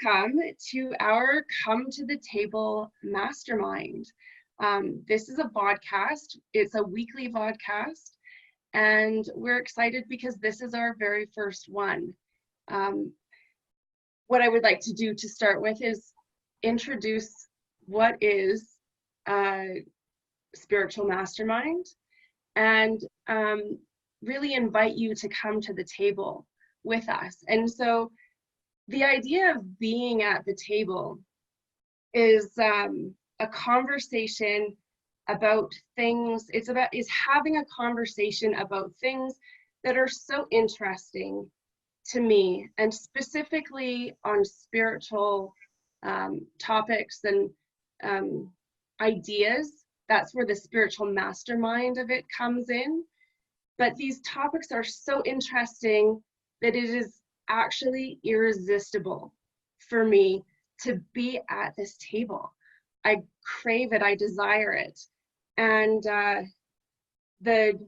Welcome to our Come to the Table Mastermind. This is a vodcast. It's a weekly vodcast, and we're excited because this is our very first one. What I would like to do to start with is introduce what is a spiritual mastermind, and really invite you to come to the table with us. And so the idea of being at the table is a conversation about things. Is having a conversation about things that are so interesting to me, and specifically on spiritual topics and ideas. That's where the spiritual mastermind of it comes in. But these topics are so interesting that it is actually irresistible for me to be at this table. I crave it, I desire it. And the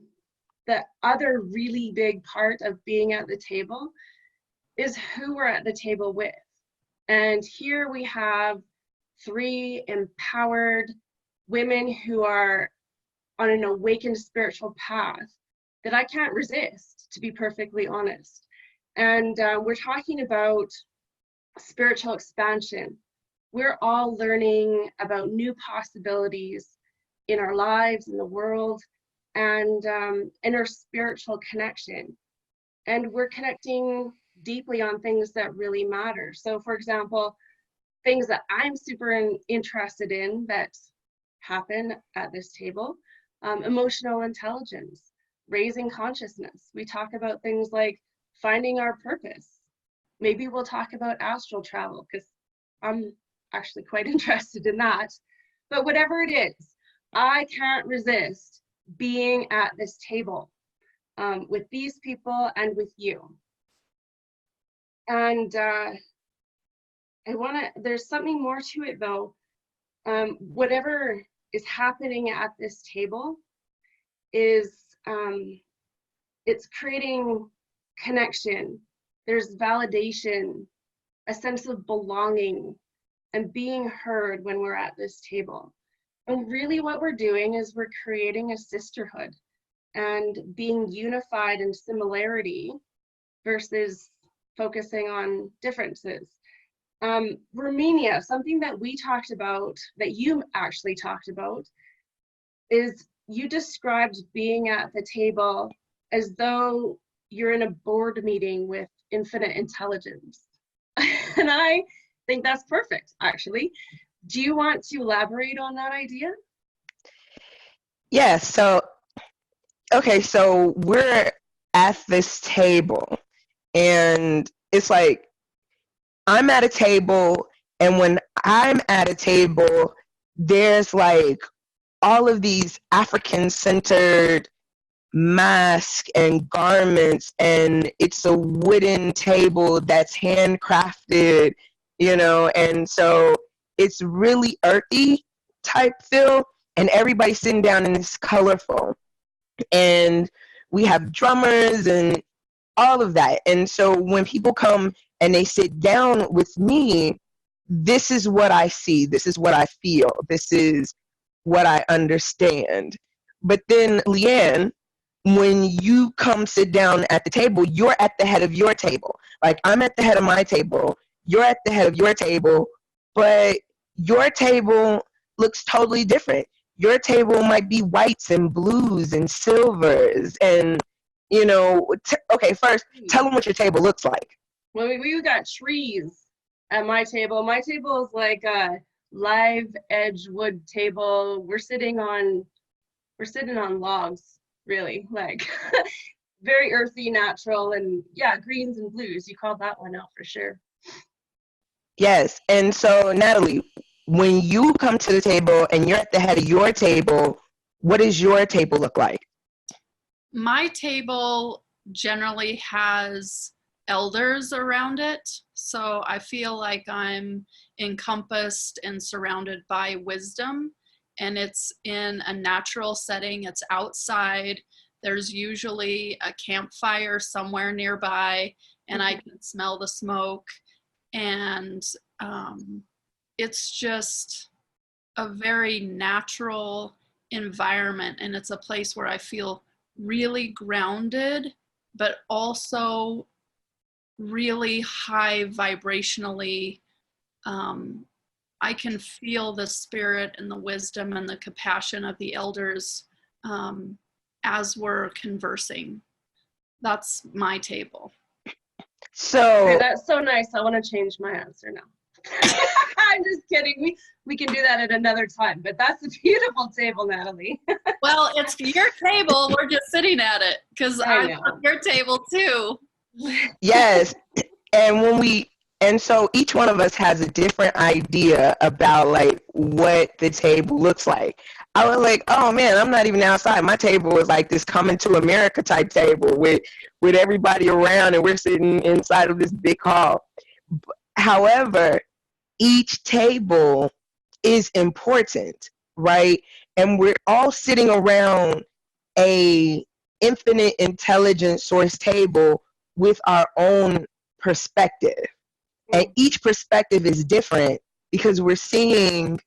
other really big part of being at the table is who we're at the table with. And here we have 3 empowered women who are on an awakened spiritual path that I can't resist, to be perfectly honest. And we're talking about spiritual expansion. We're all learning about new possibilities in our lives, in the world, and in our spiritual connection. And we're connecting deeply on things that really matter. So, for example, things that I'm super interested in that happen at this table, emotional intelligence, raising consciousness. We talk about things like finding our purpose. Maybe we'll talk about astral travel, because I'm actually quite interested in that. But whatever it is, I can't resist being at this table with these people and with you. And there's something more to it though. Whatever is happening at this table is, it's creating connection. There's validation, a sense of belonging, and being heard when we're at this table. And really what we're doing is we're creating a sisterhood and being unified in similarity versus focusing on differences. Raminyah, something that we talked about, that you actually talked about, is you described being at the table as though you're in a board meeting with infinite intelligence. And I think that's perfect, actually. Do you want to elaborate on that idea? Yeah, so we're at this table, and it's like I'm at a table, and when I'm at a table, there's like all of these African-centered masks and garments, and it's a wooden table that's handcrafted, and so it's really earthy type feel, and everybody's sitting down and it's colorful, and we have drummers and all of that. And so when people come and they sit down with me, this is what I see, this is what I feel, this is what I understand. But then, Leanne, when you come sit down at the table, you're at the head of your table. Like, I'm at the head of my table, you're at the head of your table, but your table looks totally different. Your table might be whites and blues and silvers, and okay, first tell them what your table looks like. Well, we got trees at my table. My table is like a live edge wood table. We're sitting on logs, really, like very earthy, natural, and yeah, greens and blues. You called that one out for sure. Yes. And so, Natalie, when you come to the table and you're at the head of your table, what does your table look like? My table generally has elders around it, so I feel like I'm encompassed and surrounded by wisdom, and it's in a natural setting. It's outside. There's usually a campfire somewhere nearby, and I can smell the smoke. And it's just a very natural environment, and it's a place where I feel really grounded, but also really high vibrationally. I can feel the spirit and the wisdom and the compassion of the elders as we're conversing. That's my table. So Okay, that's so nice. I want to change my answer now. I'm just kidding. We can do that at another time, but that's a beautiful table, Natalie. Well, it's your table. We're just sitting at it because I I know. love your table too. yes, and so each one of us has a different idea about like what the table looks like. I was like, oh man, I'm not even outside. My table is like this coming to America type table with everybody around, and we're sitting inside of this big hall. However, each table is important, right? And we're all sitting around a infinite intelligence source table with our own perspective. And each perspective is different because we're seeing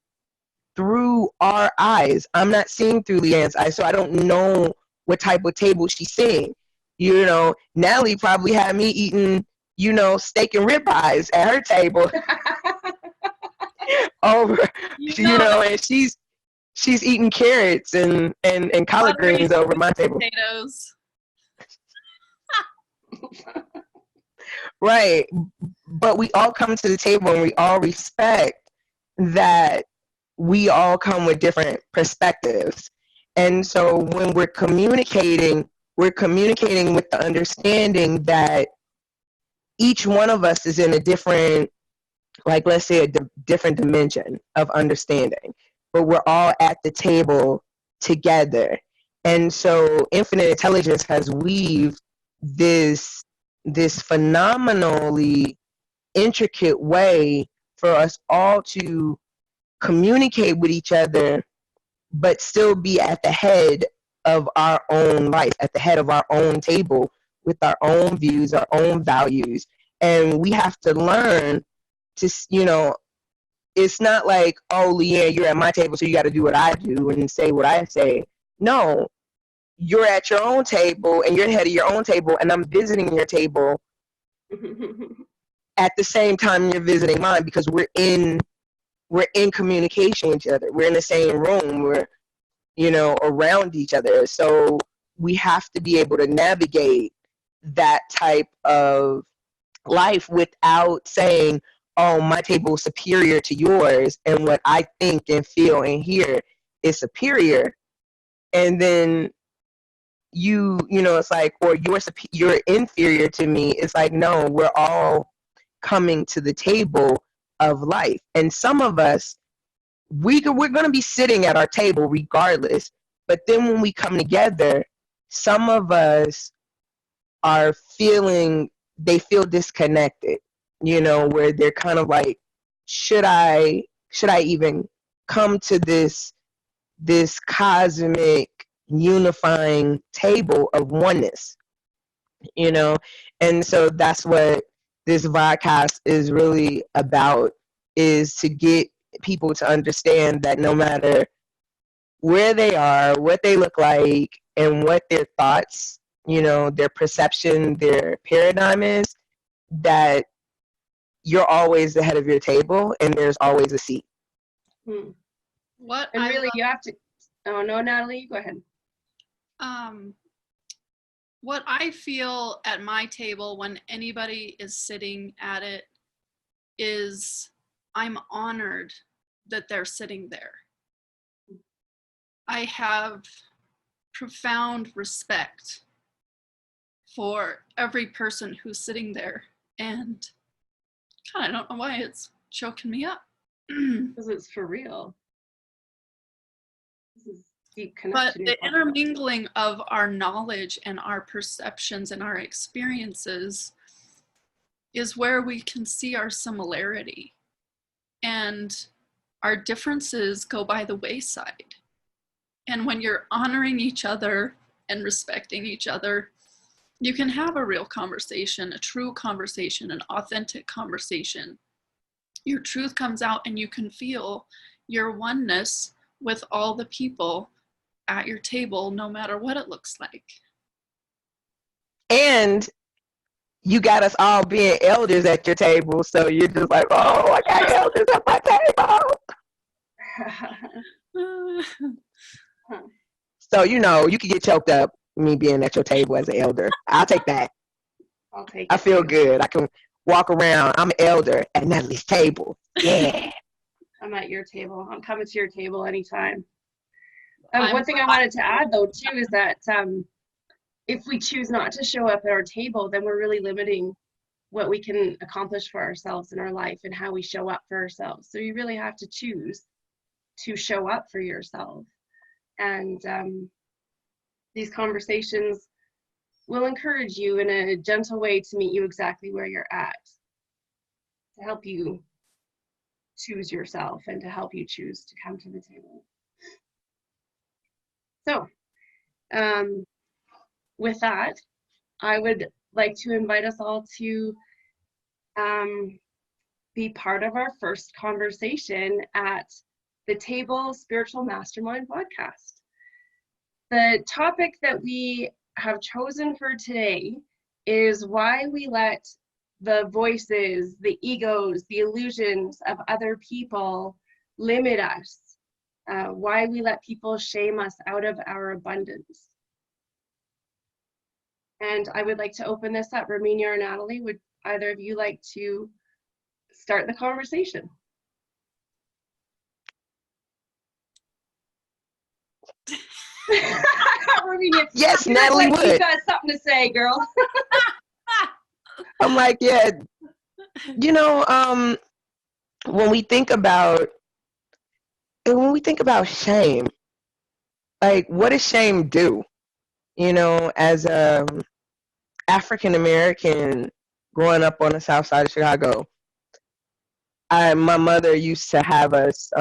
through our eyes. I'm not seeing through Leanne's eyes, so I don't know what type of table she's seeing. You know, Natalie probably had me eating, you know, steak and ribeyes at her table over, you know, and she's eating carrots and collard greens over my table. Potatoes. Right. But we all come to the table and we all respect that we all come with different perspectives. And so when we're communicating with the understanding that each one of us is in a different, like, let's say a different dimension of understanding, but we're all at the table together. And so infinite intelligence has weaved this phenomenally intricate way for us all to communicate with each other, but still be at the head of our own life, at the head of our own table with our own views, our own values. And we have to learn to, you know, it's not like, oh, Leanne, you're at my table, so you got to do what I do and say what I say. No, you're at your own table and you're the head of your own table, and I'm visiting your table at the same time you're visiting mine, because we're in communication with each other. We're in the same room. We're, you know, around each other. So we have to be able to navigate that type of life without saying, oh, my table is superior to yours, and what I think and feel and hear is superior. And then you know, it's like, or you're inferior to me. It's like, no, we're all coming to the table of life. And some of us, we're going to be sitting at our table regardless. But then when we come together, some of us are they feel disconnected, you know, where they're kind of like, should I even come to this cosmic unifying table of oneness, you know? And so that's what this Vodcast is really about, is to get people to understand that no matter where they are, what they look like, and what their thoughts, you know, their perception, their paradigm is, that you're always the head of your table and there's always a seat. What And really, love, you have to. Oh no, Natalie, go ahead. what I feel at my table when anybody is sitting at it is I'm honored that they're sitting there. I have profound respect for every person who's sitting there, and God, I don't know why it's choking me up. Because it's for real. This is deep connection. But the intermingling of our knowledge and our perceptions and our experiences is where we can see our similarity, and our differences go by the wayside. And when you're honoring each other and respecting each other, You can have a real conversation, a true conversation, an authentic conversation. Your truth comes out and you can feel your oneness with all the people at your table, no matter what it looks like. And you got us all being elders at your table, so you're just like, oh, I got elders at my table. So, you know, you could get choked up me being at your table as an elder. I'll take that. I'll take it. I feel good. I can walk around. I'm an elder at Natalie's table. Yeah. I'm at your table. I'm coming to your table anytime. One thing I wanted to add, though, too, is that if we choose not to show up at our table, then we're really limiting what we can accomplish for ourselves in our life and how we show up for ourselves. So you really have to choose to show up for yourself. And these conversations will encourage you in a gentle way to meet you exactly where you're at, to help you choose yourself and to help you choose to come to the table. So, with that, I would like to invite us all to be part of our first conversation at the Table Spiritual Mastermind podcast. The topic that we have chosen for today is why we let the voices, the egos, the illusions of other people limit us, why we let people shame us out of our abundance. And I would like to open this up. Raminyah or Natalie, would either of you like to start the conversation? Raminyah, Yes, Natalie like would. you got something to say, girl. I'm like, yeah, you know, when we think about shame, like, what does shame do? You know, as a African American growing up on the south side of Chicago, my mother used to have us,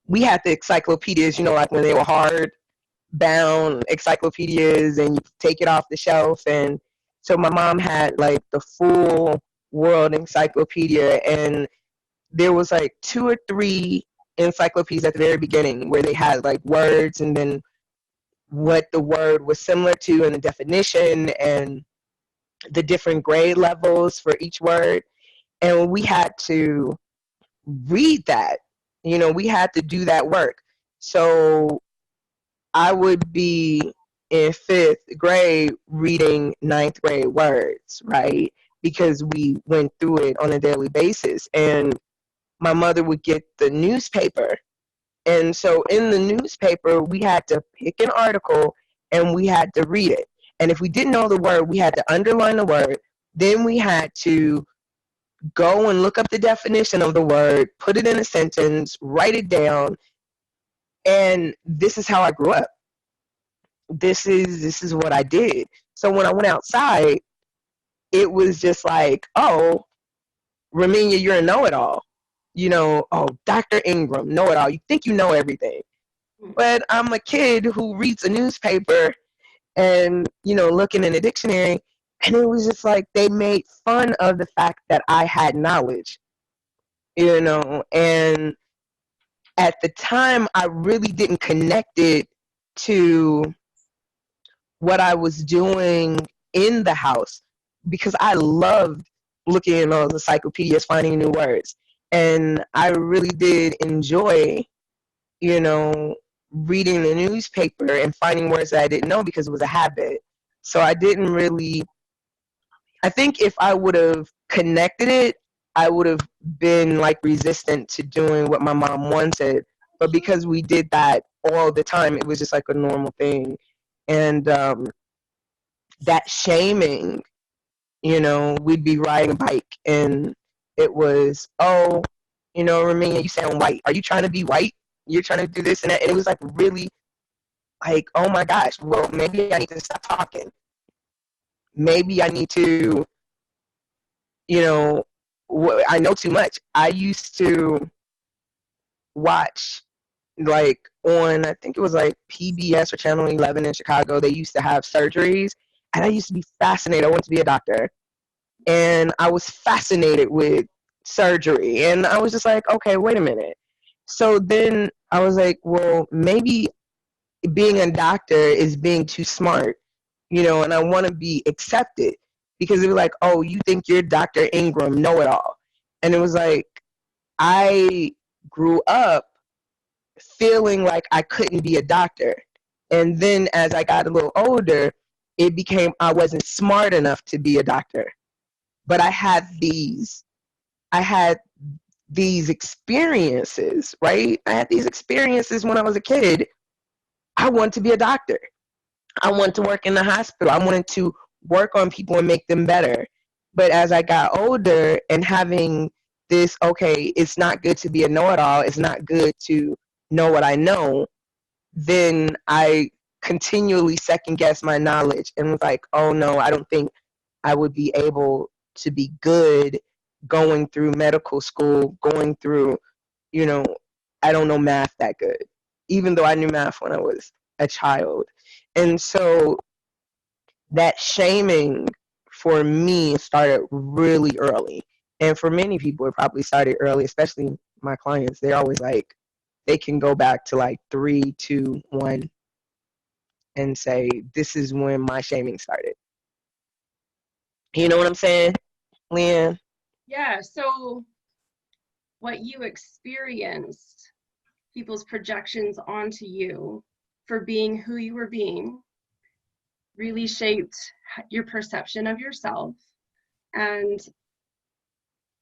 we had the encyclopedias, you know, like when they were hard bound encyclopedias and you take it off the shelf. And so my mom had like the full world encyclopedia, and there was like 2 or 3 encyclopedias at the very beginning where they had like words and then what the word was similar to and the definition and the different grade levels for each word. And we had to read that, you know, we had to do that work. So I would be in 5th grade reading 9th grade words, right? Because we went through it on a daily basis. And my mother would get the newspaper. And so in the newspaper, we had to pick an article and we had to read it. And if we didn't know the word, we had to underline the word. Then we had to go and look up the definition of the word, put it in a sentence, write it down. And this is how I grew up. This is what I did. So when I went outside, it was just like, oh, Raminyah, you're a know-it-all. You know, oh, Dr. Ingram, know-it-all. You think you know everything. But I'm a kid who reads a newspaper and, you know, looking in a dictionary, and it was just like they made fun of the fact that I had knowledge, you know. And at the time, I really didn't connect it to what I was doing in the house, because I loved looking in those encyclopedias, finding new words. And I really did enjoy, you know, reading the newspaper and finding words that I didn't know because it was a habit. So I didn't really, I think if I would have connected it, I would have been like resistant to doing what my mom wanted. But because we did that all the time, it was just like a normal thing. And that shaming, you know, we'd be riding a bike and it was, oh, you know, Raminyah, you sound white. Are you trying to be white? You're trying to do this and that. And it was like really like, oh my gosh, well, maybe I need to stop talking. Maybe I need to, you know, I know too much. I used to watch, like, on, I think it was like PBS or Channel 11 in Chicago, they used to have surgeries. and I used to be fascinated. I wanted to be a doctor, and I was fascinated with surgery, and I was just like, okay, wait a minute. So then I was like, well, maybe being a doctor is being too smart, and I want to be accepted, because it was like, oh, you think you're Dr. Ingram, know it all. And it was like, I grew up feeling like I couldn't be a doctor. And then as I got a little older, it became I wasn't smart enough to be a doctor. But I had these experiences, right? I had these experiences when I was a kid. I wanted to be a doctor. I wanted to work in the hospital. I wanted to work on people and make them better. But as I got older and having this, okay, it's not good to be a know-it-all, it's not good to know what I know, then I continually second guessed my knowledge and was like, oh no, I don't think I would be able to be good going through medical school, going through, I don't know math that good, even though I knew math when I was a child. And so that shaming for me started really early. And for many people, it probably started early, especially my clients. They're always like, they can go back to like 3, 2, 1 and say, this is when my shaming started. You know what I'm saying, Leanne? Yeah, so what you experienced, people's projections onto you for being who you were being, really shaped your perception of yourself and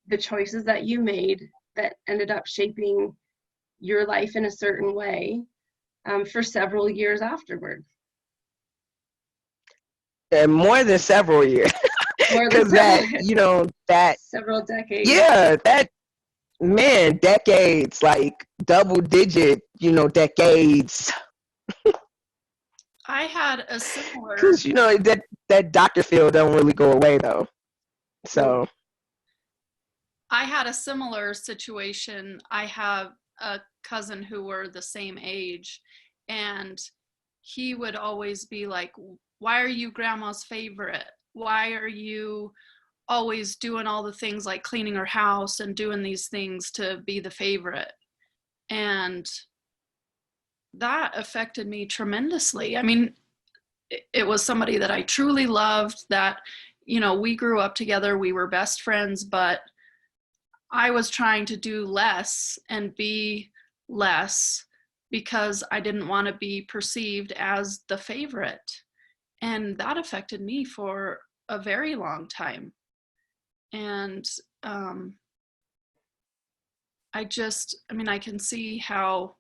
the choices that you made that ended up shaping your life in a certain way for several years afterward. And more than several years. Because that several decades. Yeah, that, man, decades, like double digit, decades. I had a similar. Because that doctor field don't really go away though. So. I had a similar situation. I have a cousin who were the same age, and he would always be like, why are you grandma's favorite? Why are you always doing all the things like cleaning her house and doing these things to be the favorite? And that affected me tremendously. I mean, it was somebody that I truly loved, that, we grew up together, we were best friends, but I was trying to do less and be less because I didn't want to be perceived as the favorite. And that affected me for a very long time. And I can see how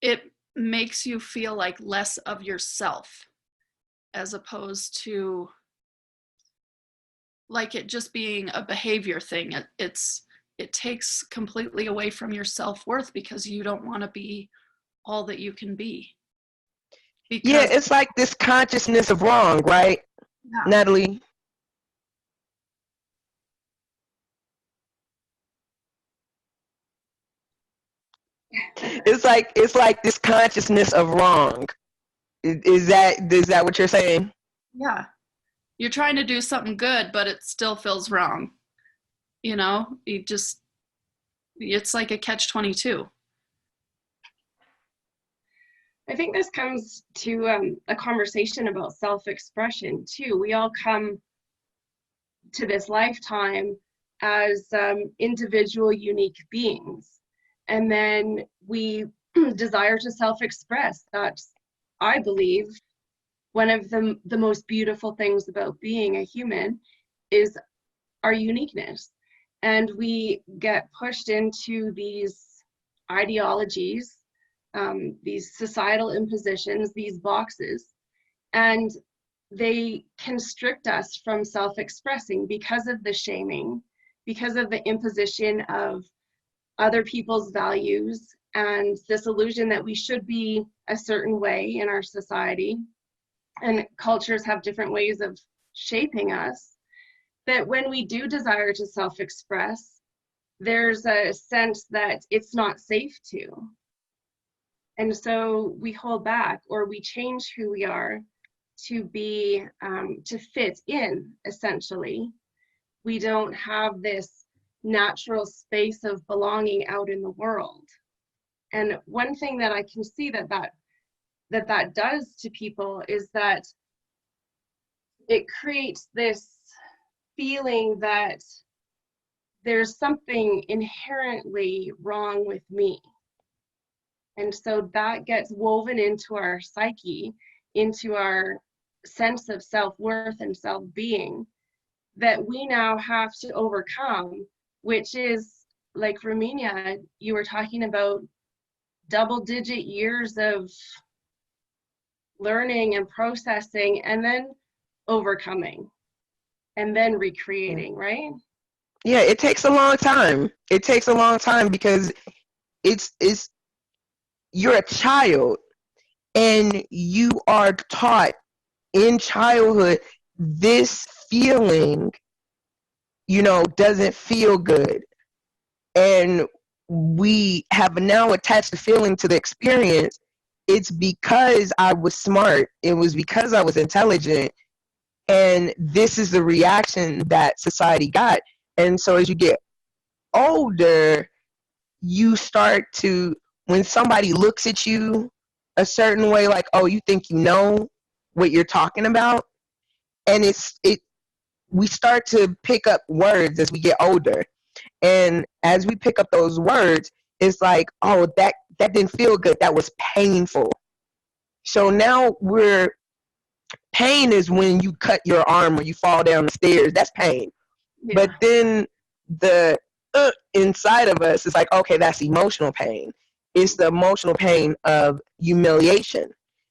it makes you feel like less of yourself, as opposed to like it just being a behavior thing. It takes completely away from your self-worth because you don't want to be all that you can be. Yeah, it's like this consciousness of wrong, right? Yeah. Natalie? It's like this consciousness of wrong. Is that what you're saying? Yeah. You're trying to do something good, but it still feels wrong. It's like a catch-22. I think this comes to a conversation about self-expression too. We all come to this lifetime as individual, unique beings. And then we desire to self-express. That's, I believe, one of the most beautiful things about being a human is our uniqueness. And we get pushed into these ideologies, these societal impositions, these boxes, and they constrict us from self-expressing because of the shaming, because of the imposition of other people's values, and this illusion that we should be a certain way in our society. And cultures have different ways of shaping us, that when we do desire to self-express, there's a sense that it's not safe to. And so we hold back, or we change who we are to be, to fit in, essentially. We don't have this natural space of belonging out in the world. And one thing that I can see that does to people is that it creates this feeling that there's something inherently wrong with me. And so that gets woven into our psyche, into our sense of self-worth and self-being, that we now have to overcome, which is, like Raminyah, you were talking about double-digit years of learning and processing, and then overcoming, and then recreating, right? Yeah, it takes a long time. It takes a long time because it's you're a child and you are taught in childhood this feeling, doesn't feel good. And we have now attached the feeling to the experience. It's because I was smart. It was because I was intelligent. And this is the reaction that society got. And so as you get older, you start to, when somebody looks at you a certain way, like, oh, you think you know what you're talking about? And we start to pick up words as we get older. And as we pick up those words, it's like, oh, that didn't feel good. That was painful. So now pain is when you cut your arm or you fall down the stairs. That's pain. Yeah. But then the inside of us is like, okay, that's emotional pain. It's the emotional pain of humiliation,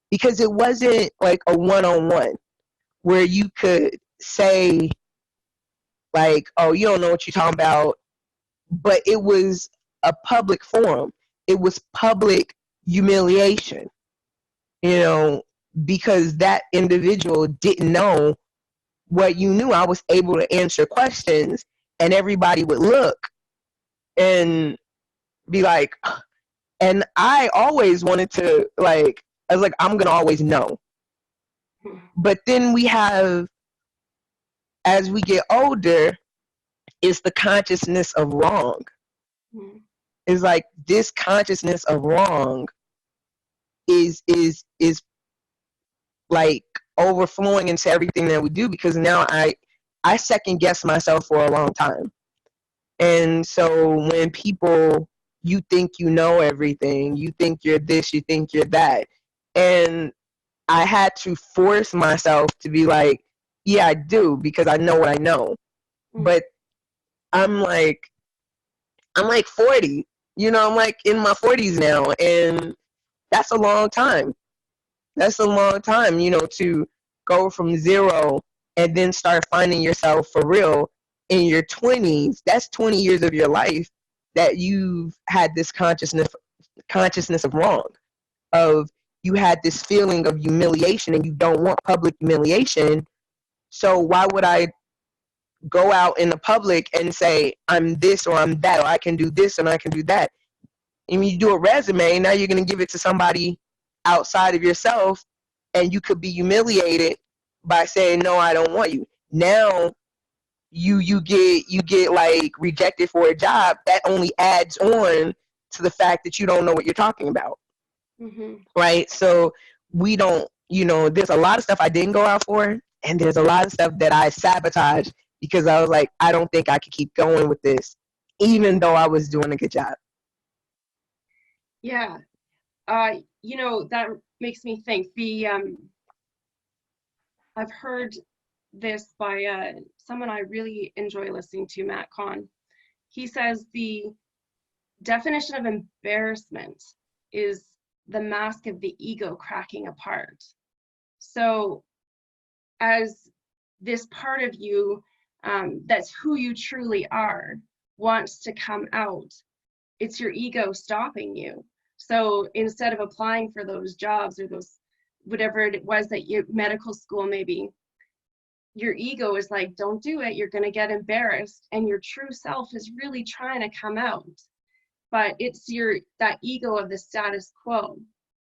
because it wasn't like a one-on-one where you could say like, oh, you don't know what you're talking about, but it was a public forum. It was public humiliation, because that individual didn't know what you knew. I was able to answer questions and everybody would look and be like, and I always wanted to, like, I was like, I'm going to always know. But then we have, as we get older, it's the consciousness of wrong. It's like this consciousness of wrong is like overflowing into everything that we do, because now I second guess myself for a long time. And so when people, you think you know everything, you think you're this, you think you're that. And I had to force myself to be like, yeah, I do, because I know what I know. But I'm like 40, I'm like in my 40s now, and that's a long time. That's a long time, to go from zero and then start finding yourself for real in your 20s. That's 20 years of your life that you've had this consciousness of wrong, of you had this feeling of humiliation and you don't want public humiliation. So why would I go out in the public and say I'm this or I'm that, or I can do this and I can do that? And when you do a resume, now you're going to give it to somebody outside of yourself, and you could be humiliated by saying, no, I don't want you. Now you get like rejected for a job. That only adds on to the fact that you don't know what you're talking about. Right? So we don't, there's a lot of stuff I didn't go out for, and there's a lot of stuff that I sabotaged because I was like, I don't think I could keep going with this, even though I was doing a good job. Yeah. That makes me think. I've heard this by someone I really enjoy listening to, Matt Kahn. He says the definition of embarrassment is the mask of the ego cracking apart. So as this part of you, that's who you truly are, wants to come out, it's your ego stopping you. So instead of applying for those jobs or those, whatever it was that you, medical school maybe, your ego is like, don't do it, you're going to get embarrassed. And your true self is really trying to come out. But it's that ego of the status quo,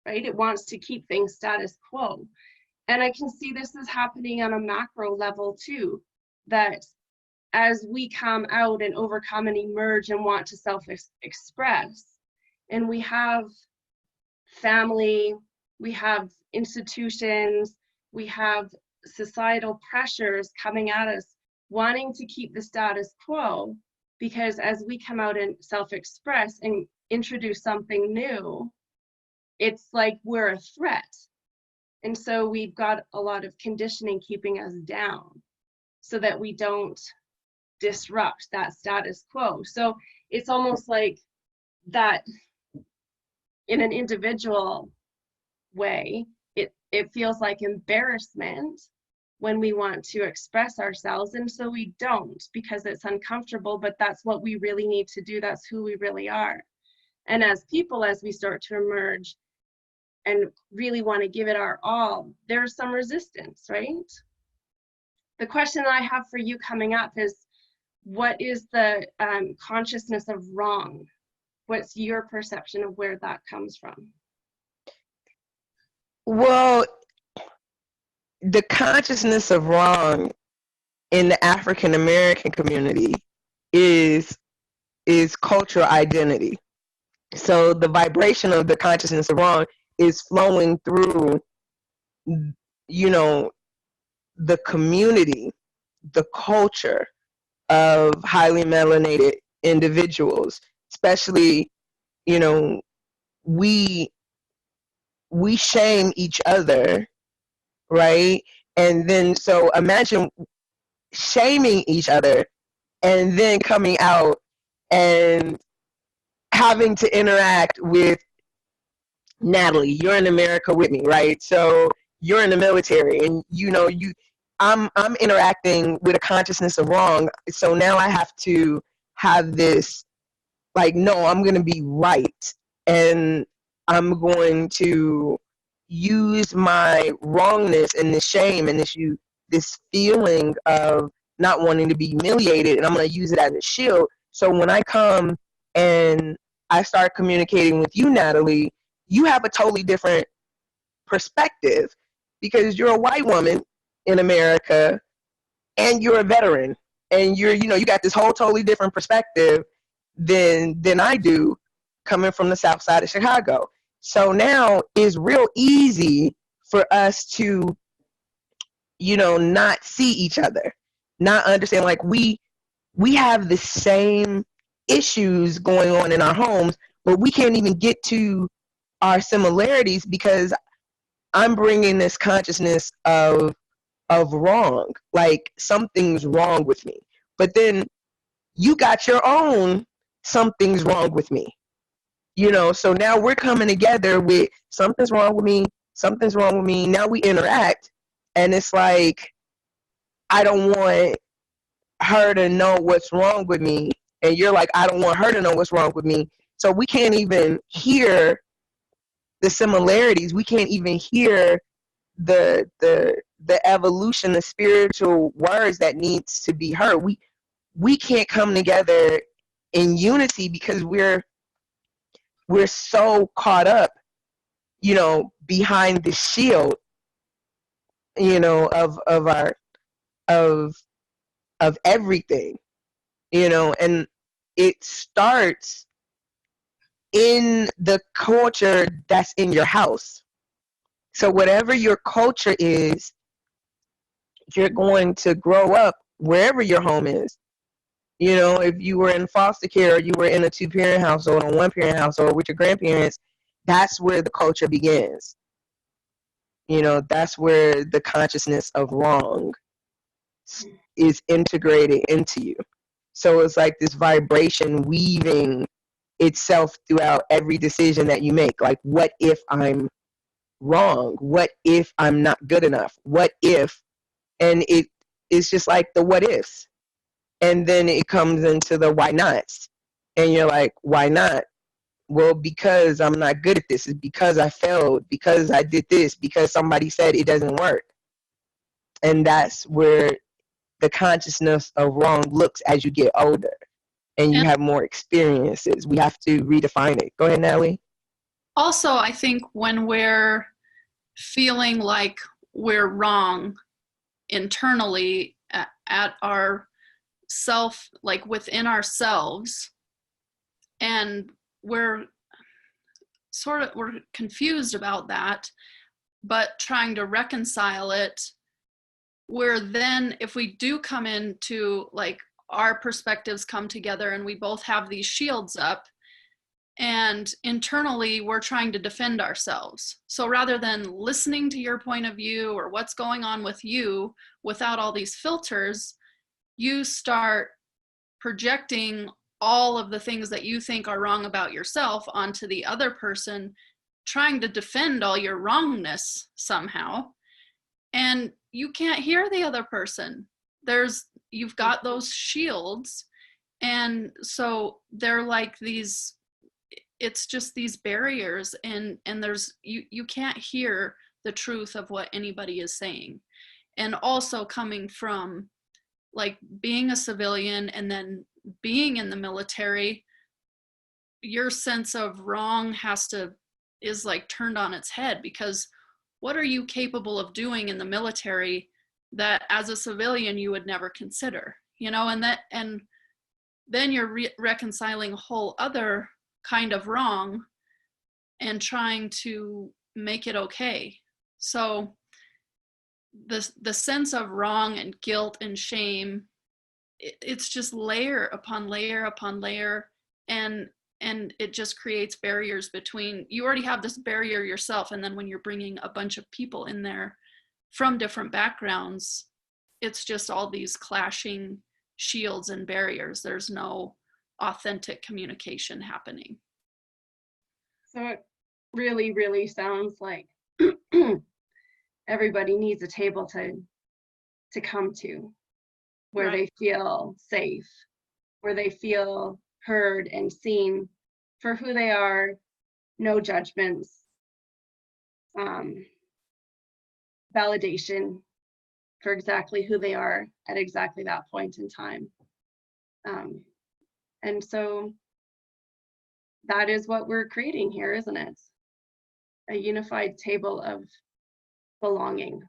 right? It wants to keep things status quo. And I can see this is happening on a macro level too, that as we come out and overcome and emerge and want to self-express, and we have family, we have institutions, we have societal pressures coming at us, wanting to keep the status quo, because as we come out and self-express and introduce something new, it's like we're a threat. And so we've got a lot of conditioning keeping us down so that we don't disrupt that status quo. So it's almost like that in an individual way, it feels like embarrassment when we want to express ourselves, and so we don't because it's uncomfortable, but that's what we really need to do. That's who we really are. And as people, as we start to emerge and really want to give it our all, there's some resistance, right? The question I have for you coming up is, what is the consciousness of wrong? What's your perception of where that comes from? Well, the consciousness of wrong in the African American community is cultural identity. So the vibration of the consciousness of wrong is flowing through, you know, the community, the culture of highly melanated individuals, especially, you know, we shame each other, right? And then, so imagine shaming each other and then coming out and having to interact with Natalie. You're in America with me, right? So you're in the military, and I'm interacting with a consciousness of wrong. So now I have to have this, like, no, I'm going to be right, and I'm going to use my wrongness and the shame and this feeling of not wanting to be humiliated, and I'm going to use it as a shield. So when I come and I start communicating with you, Natalie, you have a totally different perspective because you're a white woman in America and you're a veteran, and you got this whole totally different perspective than I do, coming from the south side of Chicago. So now it's real easy for us to, not see each other, not understand, like we have the same issues going on in our homes, but we can't even get to our similarities because I'm bringing this consciousness of wrong, like something's wrong with me. But then you got your own something's wrong with me. So now we're coming together with something's wrong with me, something's wrong with me. Now we interact, and it's like, I don't want her to know what's wrong with me, and you're like, I don't want her to know what's wrong with me. So we can't even hear the similarities. We can't even hear the evolution, the spiritual words that needs to be heard. We can't come together in unity because we're so caught up, behind the shield, of everything, and it starts in the culture that's in your house. So whatever your culture is, you're going to grow up wherever your home is. If you were in foster care, or you were in a 2-parent household or 1-parent household with your grandparents, that's where the culture begins. That's where the consciousness of wrong is integrated into you. So it's like this vibration weaving itself throughout every decision that you make. Like, what if I'm wrong? What if I'm not good enough? What if? And it's just like the what ifs. And then it comes into the why nots. And you're like, why not? Well, because I'm not good at this. It's because I failed, because I did this, because somebody said it doesn't work. And that's where the consciousness of wrong looks as you get older and you have more experiences. We have to redefine it. Go ahead, Natalie. Also, I think when we're feeling like we're wrong internally at our self, like within ourselves, and we're confused about that, but trying to reconcile it, where then if we do come into, like, our perspectives come together and we both have these shields up, and internally we're trying to defend ourselves. So rather than listening to your point of view or what's going on with you without all these filters, you start projecting all of the things that you think are wrong about yourself onto the other person, trying to defend all your wrongness somehow. And you can't hear the other person. You've got those shields. And so they're like these, it's just these barriers, and you can't hear the truth of what anybody is saying. And also coming from, like, being a civilian and then being in the military, your sense of wrong is like turned on its head, because what are you capable of doing in the military that as a civilian you would never consider, and then you're reconciling a whole other kind of wrong and trying to make it okay. So the sense of wrong and guilt and shame, it's just layer upon layer upon layer, and it just creates barriers between, you already have this barrier yourself, and then when you're bringing a bunch of people in there from different backgrounds, it's just all these clashing shields and barriers. There's no authentic communication happening. So it really, really sounds like everybody needs a table to come to, where Right. they feel safe, where they feel heard and seen for who they are, no judgments, validation for exactly who they are at exactly that point in time. And so that is what we're creating here, isn't it? A unified table of belonging.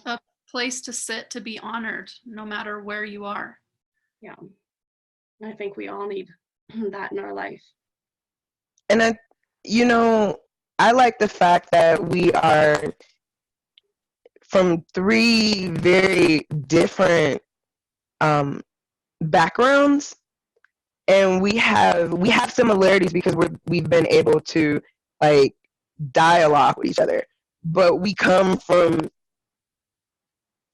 A place to sit, to be honored, no matter where you are. Yeah. I think we all need that in our life. And I like the fact that we are from three very different backgrounds, and we have similarities because we've been able to, like, dialogue with each other, but we come from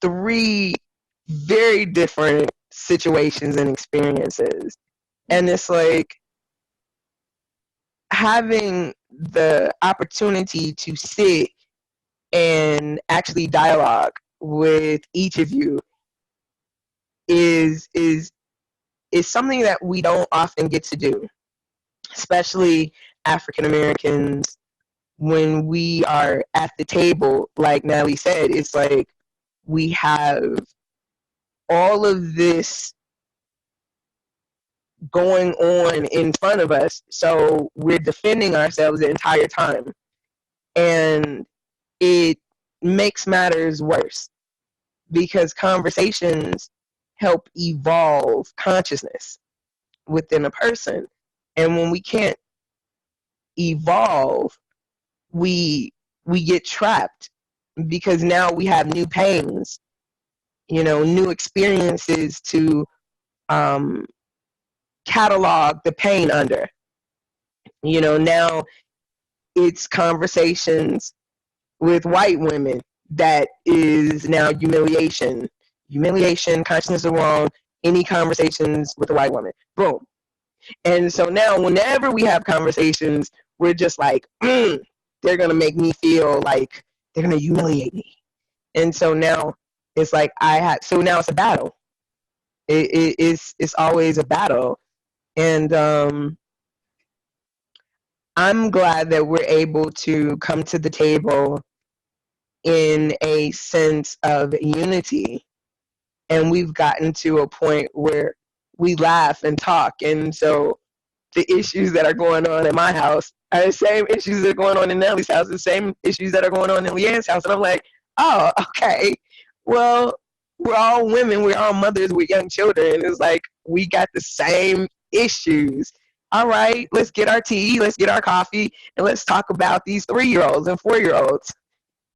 three very different situations and experiences. And it's like having the opportunity to sit and actually dialogue with each of you is something that we don't often get to do, especially African Americans. When we are at the table, like Natalie said, it's like we have all of this going on in front of us, so we're defending ourselves the entire time, and it makes matters worse because conversations help evolve consciousness within a person, and when we can't evolve, we get trapped because now we have new pains, new experiences to catalog the pain under. Now it's conversations with white women that is now humiliation, consciousness of wrong, any conversations with a white woman, boom. And so now whenever we have conversations, we're just like, they're going to make me feel like they're going to humiliate me. And so now it's like so now it's a battle. It's always a battle. And I'm glad that we're able to come to the table in a sense of unity. And we've gotten to a point where we laugh and talk. And so the issues that are going on in my house are the same issues that are going on in Natalie's house, the same issues that are going on in Leanne's house. And I'm like, oh, okay. Well, we're all women. We're all mothers with young children. It's like we got the same issues. All right, let's get our tea, let's get our coffee, and let's talk about these 3-year-olds and 4-year-olds.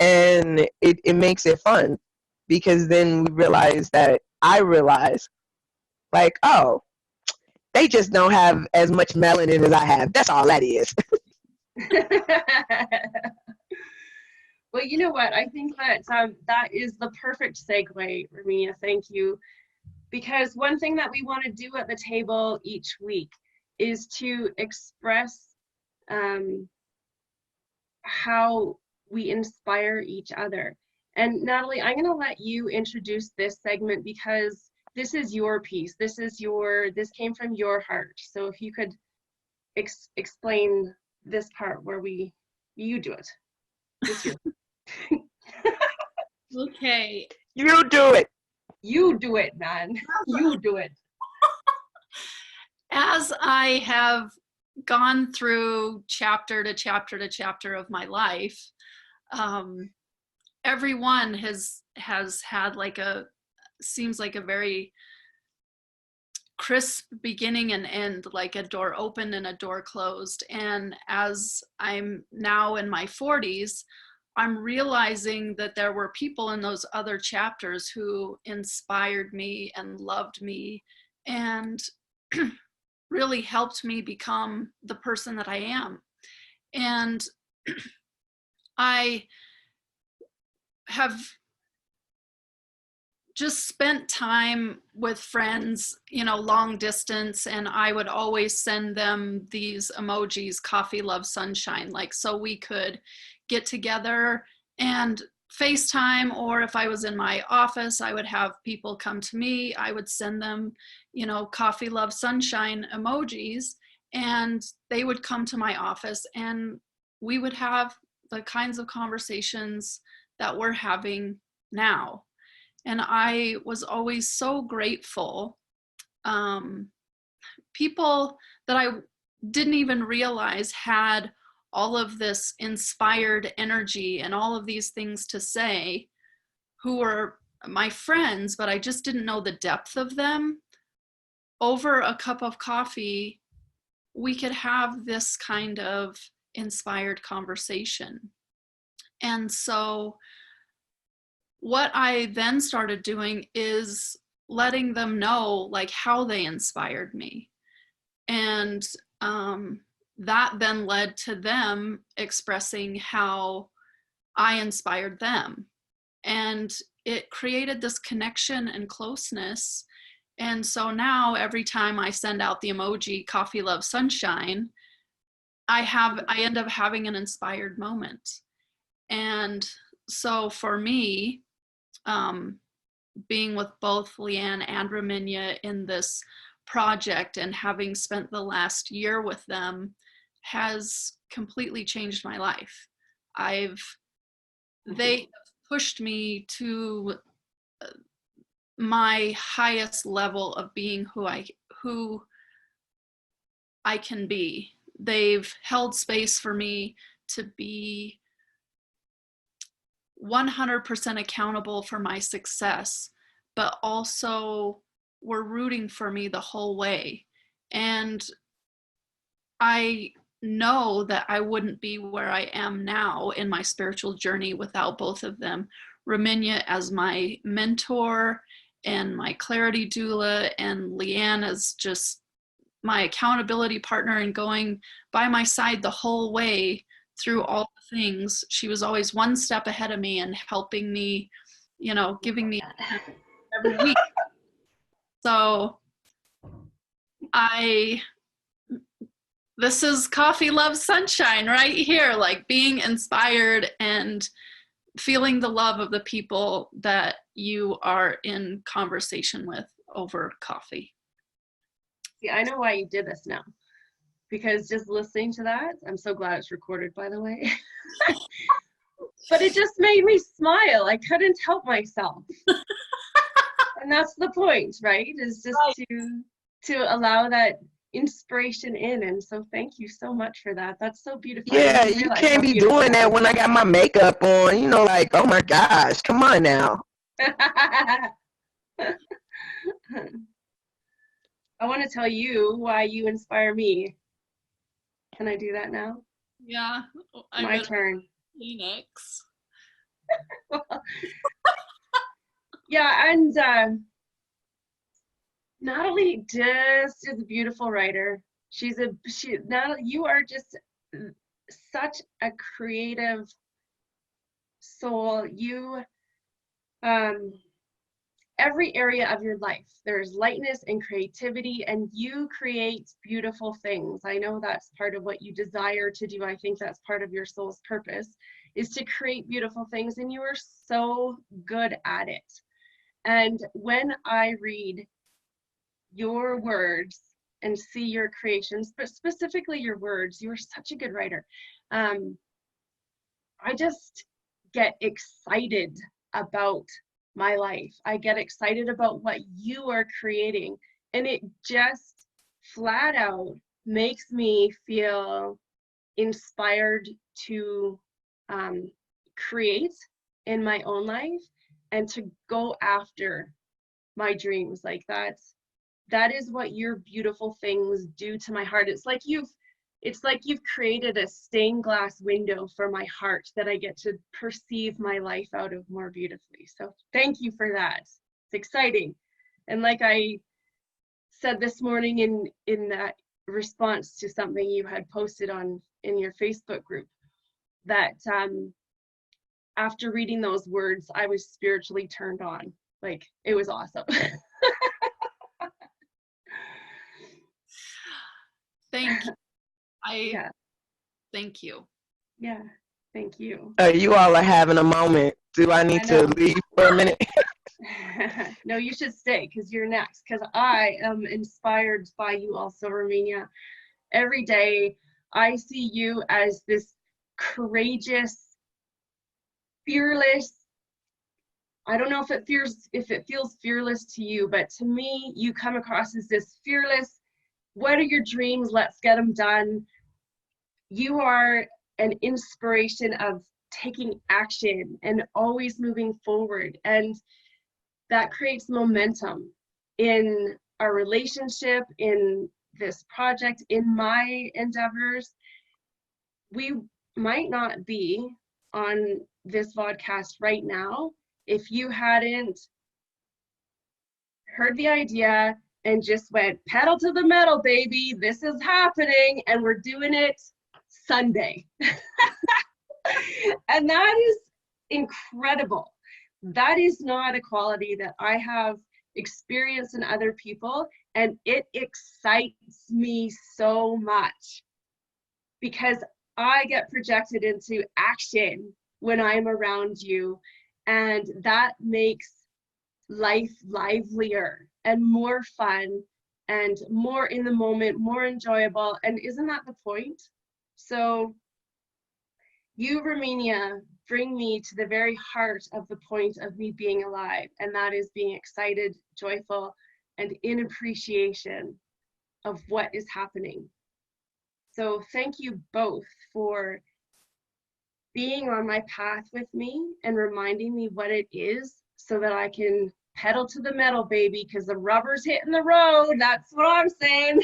And it makes it fun because then I realize, like, oh, they just don't have as much melanin as I have. That's all that is. Well, you know what? I think that that is the perfect segue, Raminyah. Thank you. Because one thing that we want to do at the table each week is to express how we inspire each other. And Natalie, I'm going to let you introduce this segment because this is your piece. This came from your heart. So if you could explain this part where you do it. Okay. You do it. You do it, man. You do it. As I have gone through chapter to chapter to chapter of my life, everyone has had seems like a very crisp beginning and end, like a door opened and a door closed. And as I'm now in my 40s, I'm realizing that there were people in those other chapters who inspired me and loved me and really helped me become the person that I am. And I have just spent time with friends, long distance, and I would always send them these emojis, coffee, love, sunshine, like so we could get together and FaceTime, or if I was in my office, I would have people come to me, I would send them, coffee, love, sunshine emojis, and they would come to my office and we would have the kinds of conversations that we're having now. And I was always so grateful. People that I didn't even realize had all of this inspired energy and all of these things to say, who were my friends, but I just didn't know the depth of them. Over a cup of coffee, we could have this kind of inspired conversation. And so what I then started doing is letting them know how they inspired me. And that then led to them expressing how I inspired them. And it created this connection and closeness. And so now every time I send out the emoji, coffee, love, sunshine, I end up having an inspired moment. And so for me, being with both Leanne and Raminyah in this project and having spent the last year with them has completely changed my life. They pushed me to my highest level of being who I can be. They've held space for me to be 100% accountable for my success, but also were rooting for me the whole way. And I know that I wouldn't be where I am now in my spiritual journey without both of them. Raminyah as my mentor and my clarity doula, and Leanne as just my accountability partner and going by my side the whole way through all the things. She was always one step ahead of me and helping me, giving me every week. So this is coffee, love, sunshine right here, being inspired and feeling the love of the people that you are in conversation with over coffee. See, I know why you did this now, because just listening to that, I'm so glad it's recorded, by the way, but it just made me smile. I couldn't help myself. And that's the point, right? Is just to allow that inspiration in. And so thank you so much for that. That's so beautiful. Yeah, you can't be doing that when I got my makeup on. You know, like, oh my gosh, come on now. I want to tell you why you inspire me. Can I do that now? Yeah. My turn. Phoenix. Yeah, and Natalie just is a beautiful writer. Natalie, you are just such a creative soul. You, every area of your life, there's lightness and creativity, and you create beautiful things. I know that's part of what you desire to do. I think that's part of your soul's purpose, is to create beautiful things, and you are so good at it. And when I read your words and see your creations, but specifically your words, you are such a good writer. I just get excited about my life. I get excited about what you are creating, and it just flat out makes me feel inspired to create in my own life and to go after my dreams. Like that is what your beautiful things do to my heart. It's like you've created a stained glass window for my heart that I get to perceive my life out of more beautifully. So thank you for that. It's exciting. And like I said this morning in that response to something you had posted in your Facebook group, that after reading those words, I was spiritually turned on. Like, it was awesome. Thank you. Thank you. Yeah, thank you. You all are having a moment. Do I need to leave for a minute? No, you should stay because you're next, because I am inspired by you also, Raminyah. Every day I see you as this courageous, fearless, I don't know if it feels fearless to you, but to me, you come across as this fearless, what are your dreams? Let's get them done. You are an inspiration of taking action and always moving forward. And that creates momentum in our relationship, in this project, in my endeavors. We might not be on this Vodcast right now if you hadn't heard the idea and just went, pedal to the metal, baby, this is happening, and we're doing it Sunday. And that is incredible. That is not a quality that I have experienced in other people, and it excites me so much because I get projected into action when I'm around you, and that makes life livelier and more fun and more in the moment, more enjoyable. And isn't that the point? So you, Raminyah, bring me to the very heart of the point of me being alive, and that is being excited, joyful, and in appreciation of what is happening. So thank you both for being on my path with me and reminding me what it is so that I can pedal to the metal, baby, because the rubber's hitting the road. That's what I'm saying.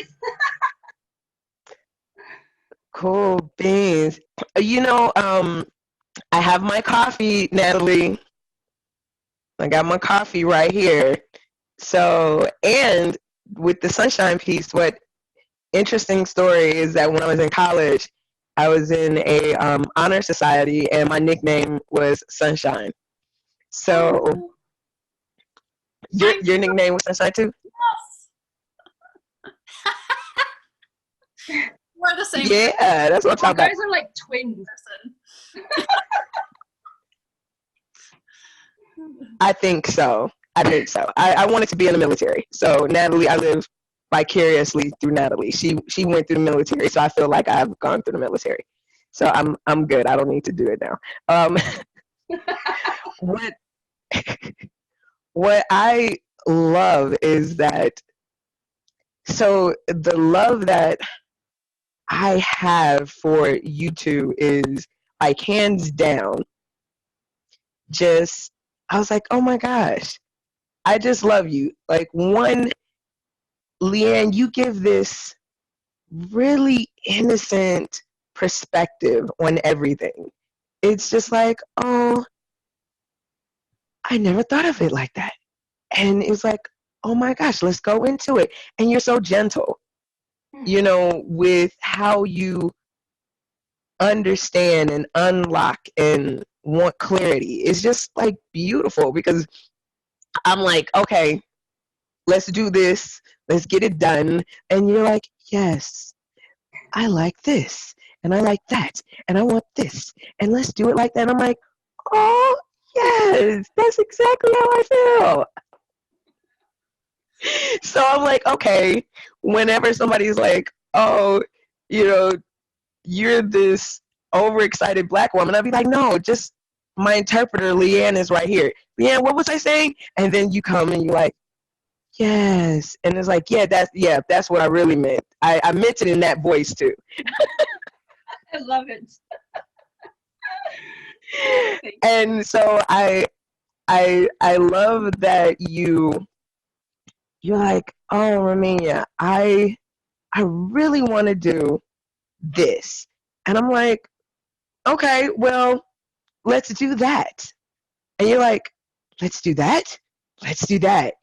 Cool beans. You know, I have my coffee, Natalie. I got my coffee right here. So, and with the sunshine piece, what interesting story is that when I was in college, I was in a honor society, and my nickname was Sunshine. So, your nickname was Sunshine too? Yes. We're the same. Yeah, that's what I'm talking about. You guys are like twins. I think so. I wanted to be in the military. So Natalie, I live vicariously through Natalie. She went through the military, so I feel like I've gone through the military. So I'm good. I don't need to do it now. What I love is that So the love that I have for you two is like hands down. Just, I was like, oh my gosh, I just love you. Like, one, Leanne, you give this really innocent perspective on everything. It's just like, oh, I never thought of it like that. And it's like, oh my gosh, let's go into it. And you're so gentle, you know, with how you understand and unlock and want clarity. It's just like beautiful, because I'm like, okay, let's do this. Let's get it done. And you're like, yes, I like this. And I like that. And I want this. And let's do it like that. And I'm like, oh, yes, that's exactly how I feel. So I'm like, okay, whenever somebody's like, oh, you know, you're this overexcited Black woman, I'll be like, no, just my interpreter, Leanne, is right here. Leanne, what was I saying? And then you come and you're like, yes. And it's like, yeah, that's what I really meant. I meant it in that voice too. I love it. And so I love that you're like, oh, Raminyah, I really want to do this. And I'm like, okay, well, let's do that. And you're like, let's do that? Let's do that.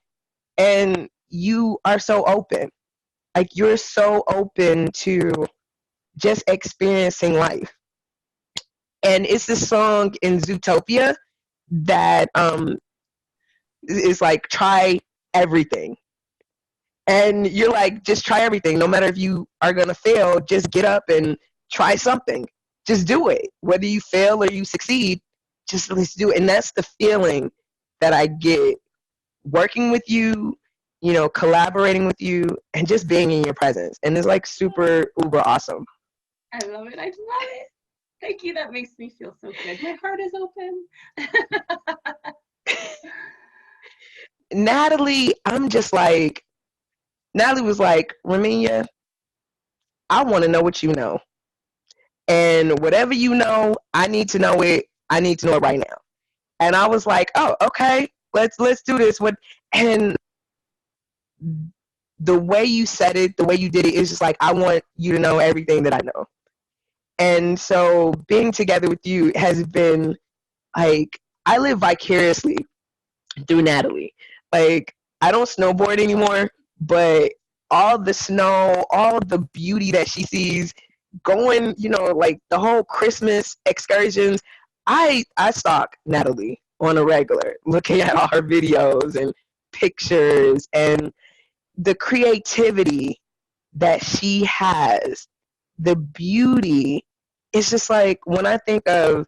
And you are so open. Like, you're so open to just experiencing life. And it's this song in Zootopia that is like, try everything. And you're like, just try everything. No matter if you are going to fail, just get up and try something. Just do it. Whether you fail or you succeed, just let's do it. And that's the feeling that I get working with you, you know, collaborating with you, and just being in your presence. And it's like super uber awesome. I love it. I love it. Thank you. That makes me feel so good. My heart is open. Natalie, I'm just like, Natalie was like, Raminyah, I want to know what you know. And whatever you know, I need to know it. I need to know it right now. And I was like, oh, okay, let's do this. And the way you said it, the way you did it, is just like, I want you to know everything that I know. And so being together with you has been like, I live vicariously through Natalie. Like, I don't snowboard anymore, but all the snow, all the beauty that she sees, going, you know, like the whole Christmas excursions, I stalk Natalie on a regular, looking at all her videos and pictures and the creativity that she has, the beauty. It's just like, when I think of,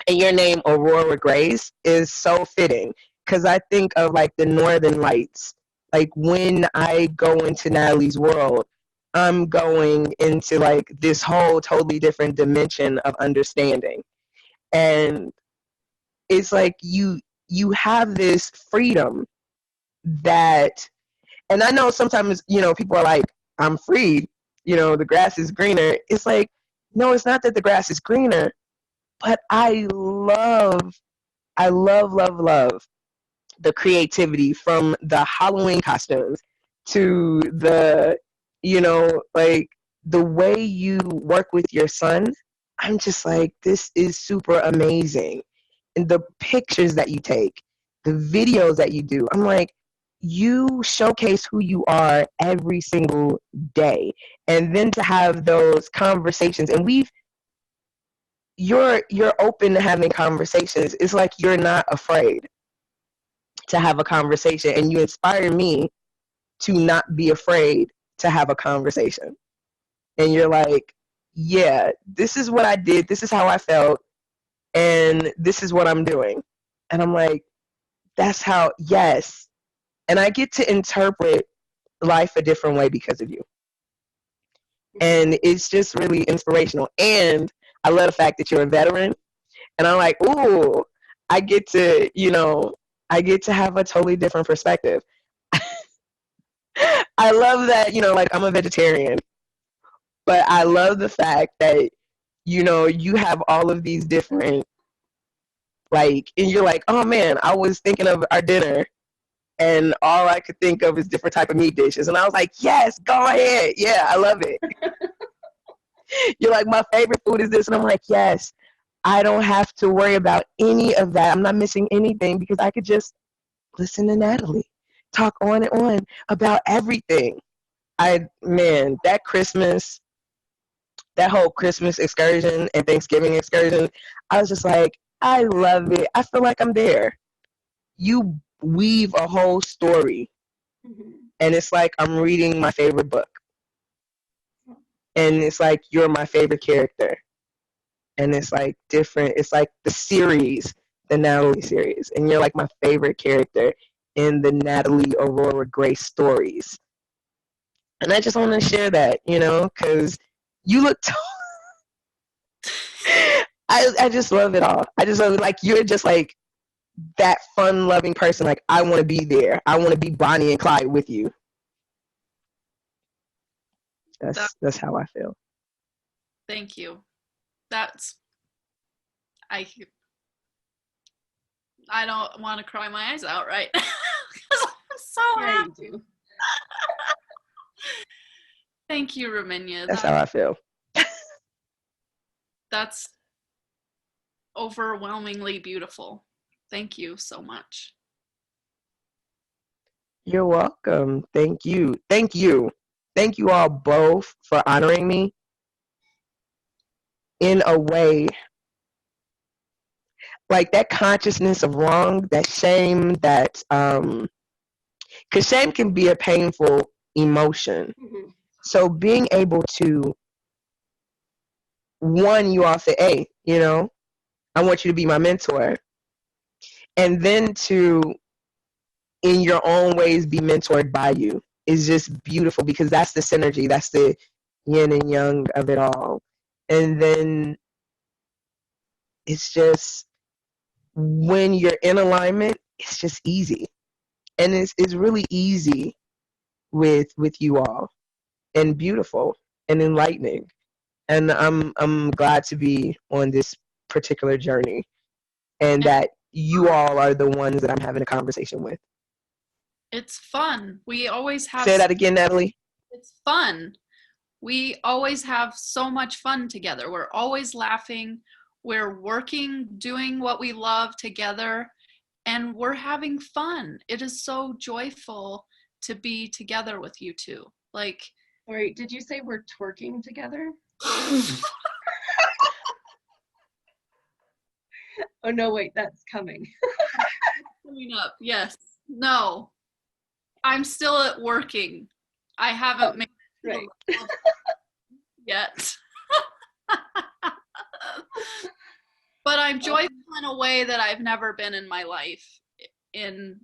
and your name, Aurora Grace, is so fitting, because I think of like the Northern Lights. Like, when I go into Natalie's world, I'm going into like this whole totally different dimension of understanding. And it's like you have this freedom that, and I know sometimes, you know, people are like, I'm free, you know, the grass is greener. It's like, no, it's not that the grass is greener, but I love the creativity, from the Halloween costumes to the, you know, like the way you work with your son. I'm just like, this is super amazing. And the pictures that you take, the videos that you do, I'm like, you showcase who you are every single day. And then to have those conversations, and you're open to having conversations. It's like, you're not afraid to have a conversation, and you inspire me to not be afraid to have a conversation. And you're like, yeah, this is what I did, this is how I felt, and this is what I'm doing. And I'm like, that's how, yes. And I get to interpret life a different way because of you. And it's just really inspirational. And I love the fact that you're a veteran. And I'm like, ooh, I get to, you know, I get to have a totally different perspective. I love that, like I'm a vegetarian, but I love the fact that, you have all of these different, like, and you're like, oh man, I was thinking of our dinner and all I could think of is different type of meat dishes. And I was like, yes, go ahead. Yeah, I love it. You're like, my favorite food is this. And I'm like, yes, I don't have to worry about any of that. I'm not missing anything because I could just listen to Natalie talk on and on about everything. Man, that whole Christmas excursion and Thanksgiving excursion, I was just like, I love it. I feel like I'm there. You weave a whole story, and it's like I'm reading my favorite book. And it's like you're my favorite character. And it's like different. It's like the series, the Natalie series. And you're like my favorite character in the Natalie Aurora Grace stories. And I just want to share that, because you look I just love it all. I just love it. Like, you're just like that fun-loving person. Like, I want to be there. I want to be Bonnie and Clyde with you. That's how I feel. Thank you. I don't want to cry my eyes out right now because I'm so happy. You do. Thank you, Raminyah. That's how I feel. That's overwhelmingly beautiful. Thank you so much. You're welcome. Thank you. Thank you. Thank you all both for honoring me in a way, like that consciousness of wrong, that shame, that because shame can be a painful emotion. Mm-hmm. So being able to, you all say, hey, I want you to be my mentor, and then to, in your own ways, be mentored by you is just beautiful, because that's the synergy, that's the yin and yang of it all. And then it's just, when you're in alignment, it's just easy, and it's really easy with you all, and beautiful and enlightening. And I'm glad to be on this particular journey, and that you all are the ones that I'm having a conversation with. It's fun. We always have. Say that again, Natalie. It's fun. We always have so much fun together. We're always laughing. We're working, doing what we love together, and we're having fun. It is so joyful to be together with you two. Like, wait, did you say we're twerking together? Oh no, wait, that's coming. Coming up, yes. No, I'm still at working. I haven't made it right yet. But I'm joyful in a way that I've never been in my life, in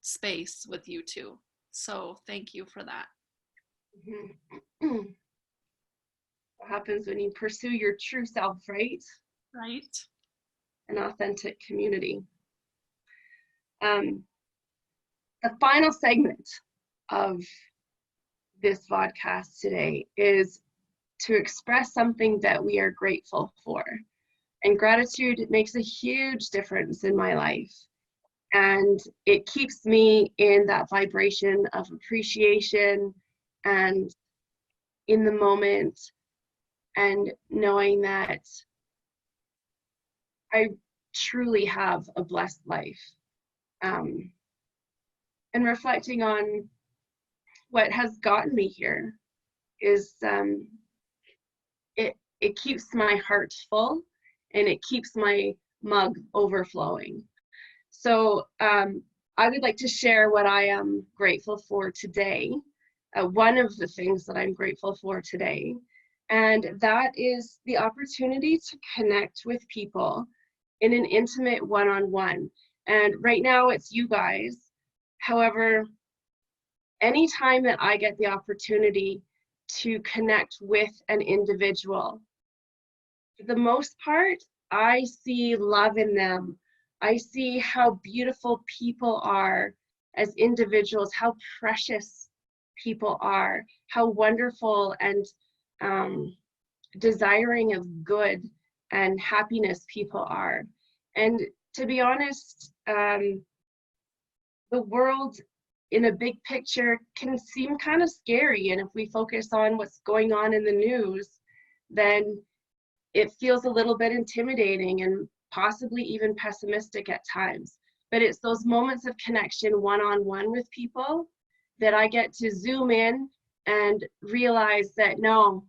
space with you two. So thank you for that. Mm-hmm. What happens when you pursue your true self, right? Right. An authentic community. The final segment of this vodcast today is to express something that we are grateful for. And gratitude makes a huge difference in my life. And it keeps me in that vibration of appreciation and in the moment, and knowing that I truly have a blessed life. And reflecting on what has gotten me here is it keeps my heart full, and it keeps my mug overflowing. So I would like to share what I am grateful for today. One of the things that I'm grateful for today, and that is the opportunity to connect with people in an intimate one-on-one. And right now it's you guys. However, anytime that I get the opportunity to connect with an individual, for the most part, I see love in them. I see how beautiful people are as individuals, how precious people are, how wonderful and desiring of good and happiness people are. And to be honest, the world in a big picture can seem kind of scary. And if we focus on what's going on in the news, then it feels a little bit intimidating and possibly even pessimistic at times. But it's those moments of connection one-on-one with people that I get to zoom in and realize that, no,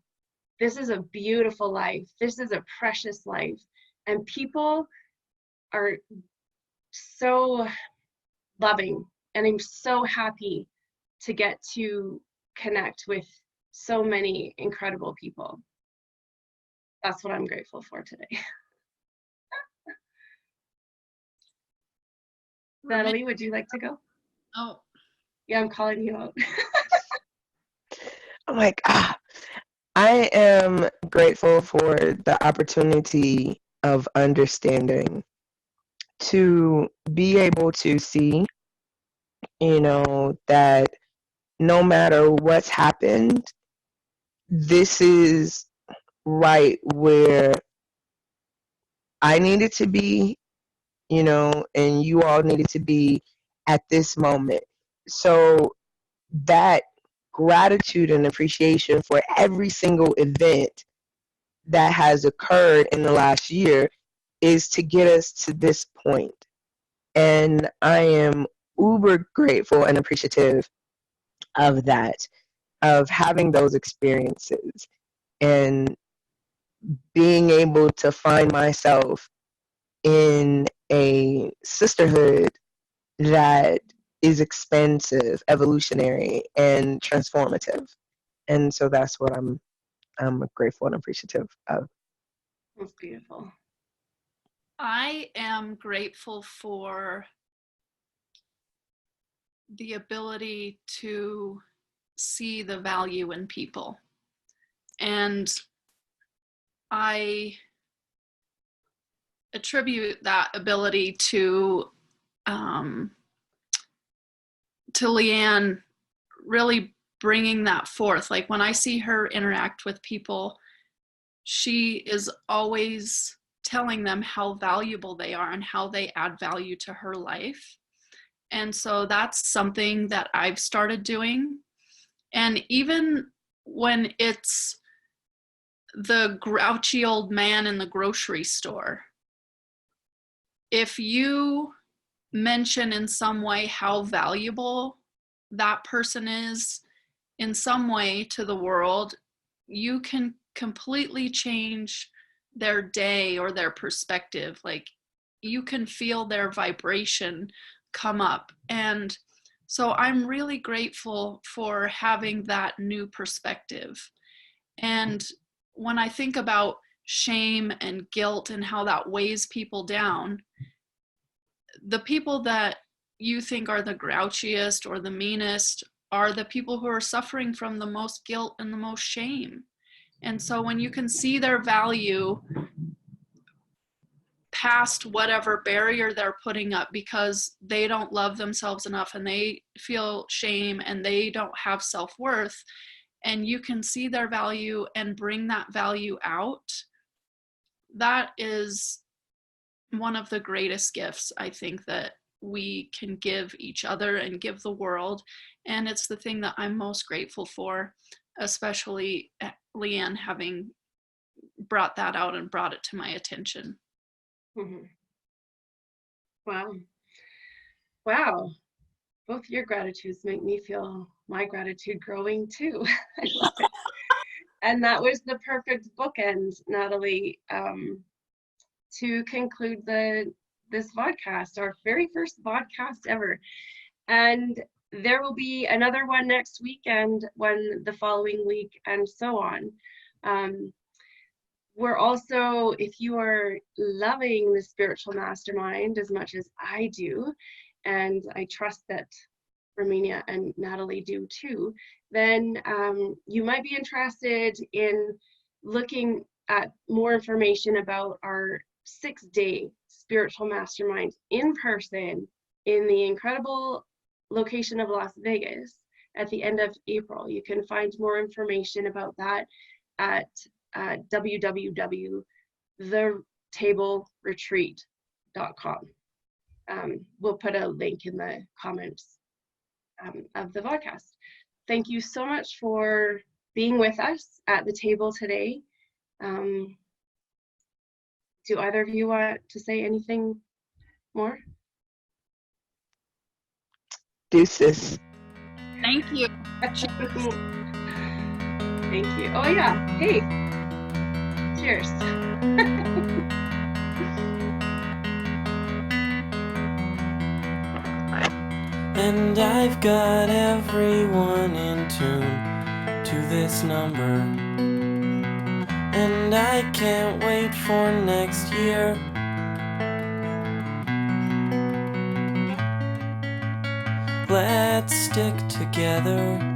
this is a beautiful life. This is a precious life. And people are so loving. And I'm so happy to get to connect with so many incredible people. That's what I'm grateful for today. Natalie, would you like to go? Oh, Yeah, I'm calling you out. I'm like, I am grateful for the opportunity of understanding, to be able to see, that no matter what's happened, this is right where I needed to be, and you all needed to be at this moment. So that gratitude and appreciation for every single event that has occurred in the last year is to get us to this point. And I am uber grateful and appreciative of that, of having those experiences and being able to find myself in a sisterhood that is expansive, evolutionary, and transformative. And so that's what I'm grateful and appreciative of. That's beautiful. I am grateful for the ability to see the value in people. And I attribute that ability to Leanne really bringing that forth. Like when I see her interact with people, she is always telling them how valuable they are and how they add value to her life. And so that's something that I've started doing. And even when it's the grouchy old man in the grocery store, if you mention in some way how valuable that person is in some way to the world, you can completely change their day or their perspective. Like you can feel their vibration come up. And so I'm really grateful for having that new perspective. And when I think about shame and guilt and how that weighs people down, the people that you think are the grouchiest or the meanest are the people who are suffering from the most guilt and the most shame. And so when you can see their value past whatever barrier they're putting up because they don't love themselves enough and they feel shame and they don't have self-worth, and you can see their value and bring that value out, that is one of the greatest gifts I think that we can give each other and give the world. And it's the thing that I'm most grateful for, especially Leanne having brought that out and brought it to my attention. Mm-hmm. Wow. Both your gratitudes make me feel my gratitude growing too. I love it. And that was the perfect bookend, Natalie, to conclude this vodcast, our very first vodcast ever. And there will be another one next week and one the following week and so on. We're also, if you are loving the Spiritual Mastermind as much as I do, and I trust that Raminyah and Natalie do too, then you might be interested in looking at more information about our 6-day Spiritual Mastermind in person in the incredible location of Las Vegas. at the end of April. You can find more information about that at www.thetableretreat.com. We'll put a link in the comments of the podcast. Thank you so much for being with us at the table today. Do either of you want to say anything more? Deuces. Thank you. Thank you. Oh yeah, hey, cheers. And I've got everyone in tune to this number, and I can't wait for next year. Let's stick together.